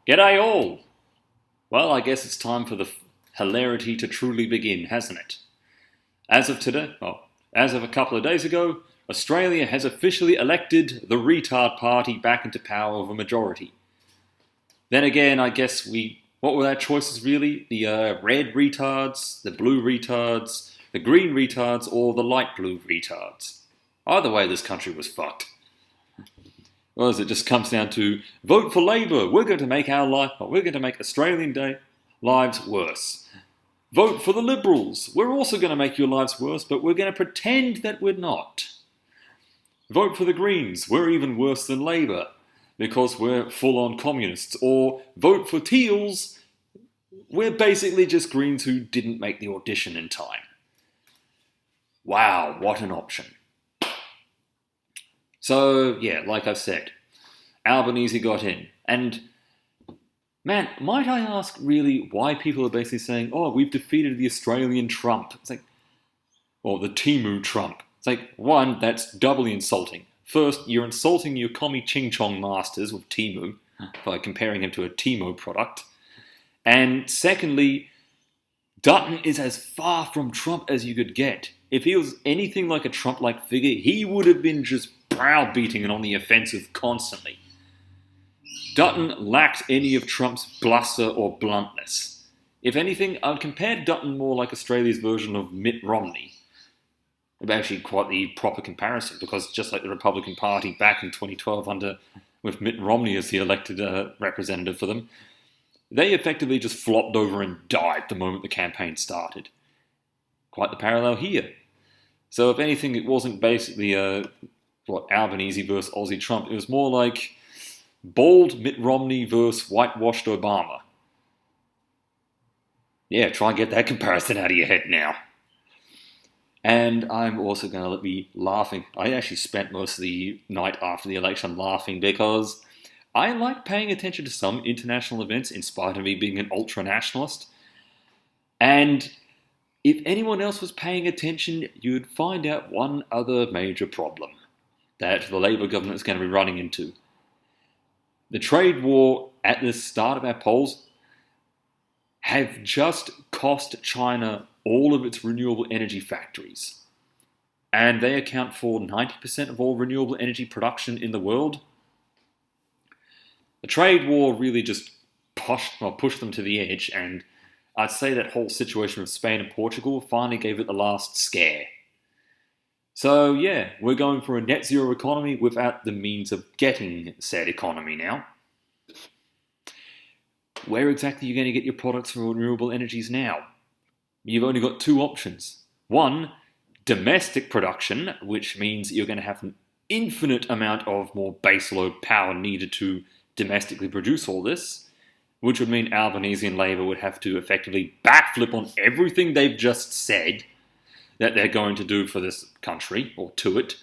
G'day all! Well, I guess it's time for the hilarity to truly begin, hasn't it? As of today, as of a couple of days ago, Australia has officially elected the retard party back into power of a majority. Then again, I guess what were our choices really? The red retards, the blue retards, the green retards, or the light blue retards? Either way, this country was fucked. Well, as it just comes down to vote for Labour. We're going to make Australian Day lives worse. Vote for the Liberals. We're also going to make your lives worse, but we're going to pretend that we're not. Vote for the Greens. We're even worse than Labour because we're full-on communists. Or vote for Teals. We're basically just Greens who didn't make the audition in time. Wow, what an option. So, yeah, like I've said, Albanese got in. And, man, might I ask really why people are basically saying, oh, we've defeated the Australian Trump. It's like, or the Timu Trump. It's like, one, that's doubly insulting. First, you're insulting your commie Ching Chong masters with Timu by comparing him to a Timo product. And secondly, Dutton is as far from Trump as you could get. If he was anything like a Trump-like figure, he would have been just browbeating and on the offensive constantly. Dutton lacked any of Trump's bluster or bluntness. If anything, I'd compare Dutton more like Australia's version of Mitt Romney. Actually, quite the proper comparison, because just like the Republican Party back in 2012 with Mitt Romney as the elected representative for them, they effectively just flopped over and died the moment the campaign started. Quite the parallel here. So if anything, it wasn't basically Albanese versus Aussie Trump. It was more like bald Mitt Romney versus whitewashed Obama. Yeah, try and get that comparison out of your head now. And I'm also going to be laughing. I actually spent most of the night after the election laughing because I like paying attention to some international events in spite of me being an ultra-nationalist. And if anyone else was paying attention, you'd find out one other major problem that the Labour government is going to be running into. The trade war at the start of our polls have just cost China all of its renewable energy factories. And they account for 90% of all renewable energy production in the world. The trade war really just pushed them to the edge, and I'd say that whole situation with Spain and Portugal finally gave it the last scare. So yeah, we're going for a net zero economy without the means of getting said economy now. Where exactly are you going to get your products from renewable energies now? You've only got two options. One, domestic production, which means you're going to have an infinite amount of more baseload power needed to domestically produce all this, which would mean Albanese and Labour would have to effectively backflip on everything they've just said that they're going to do for this country, or to it.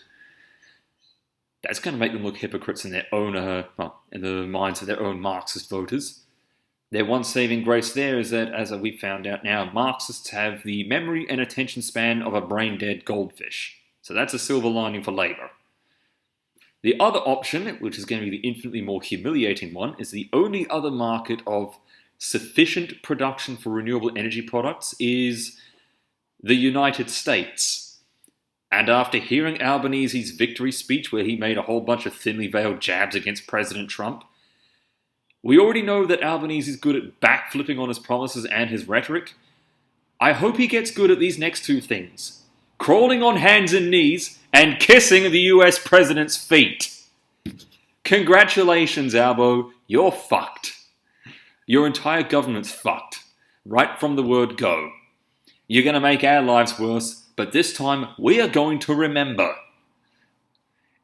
That's going to make them look hypocrites in their own, in the minds of their own Marxist voters. Their one saving grace there is that, as we found out now, Marxists have the memory and attention span of a brain-dead goldfish. So that's a silver lining for Labour. The other option, which is going to be the infinitely more humiliating one, is the only other market of sufficient production for renewable energy products is the United States. And after hearing Albanese's victory speech where he made a whole bunch of thinly veiled jabs against President Trump, we already know that Albanese is good at backflipping on his promises and his rhetoric. I hope he gets good at these next two things: crawling on hands and knees and kissing the US president's feet. Congratulations, Albo, you're fucked. Your entire government's fucked, right from the word go. You're going to make our lives worse, but this time we are going to remember.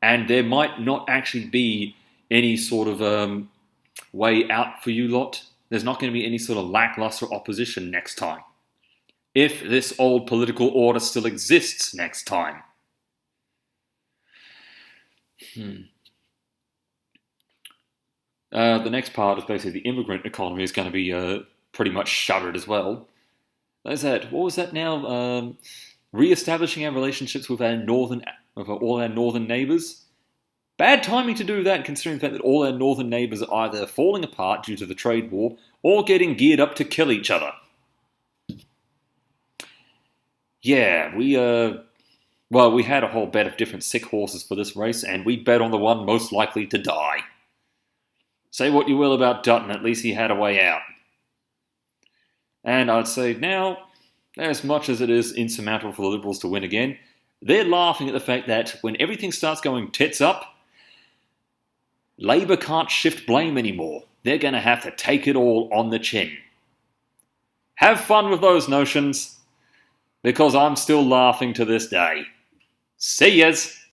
And there might not actually be any sort of way out for you lot. There's not going to be any sort of lackluster opposition next time. If this old political order still exists next time. The next part is basically the immigrant economy is going to be pretty much shuttered as well. What was that now? Re-establishing our relationships with all our northern neighbours. Bad timing to do that, considering the fact that all our northern neighbours are either falling apart due to the trade war or getting geared up to kill each other. Yeah, we had a whole bet of different sick horses for this race, and we bet on the one most likely to die. Say what you will about Dutton, at least he had a way out. And I'd say now, as much as it is insurmountable for the Liberals to win again, they're laughing at the fact that when everything starts going tits up, Labour can't shift blame anymore. They're going to have to take it all on the chin. Have fun with those notions, because I'm still laughing to this day. See yas!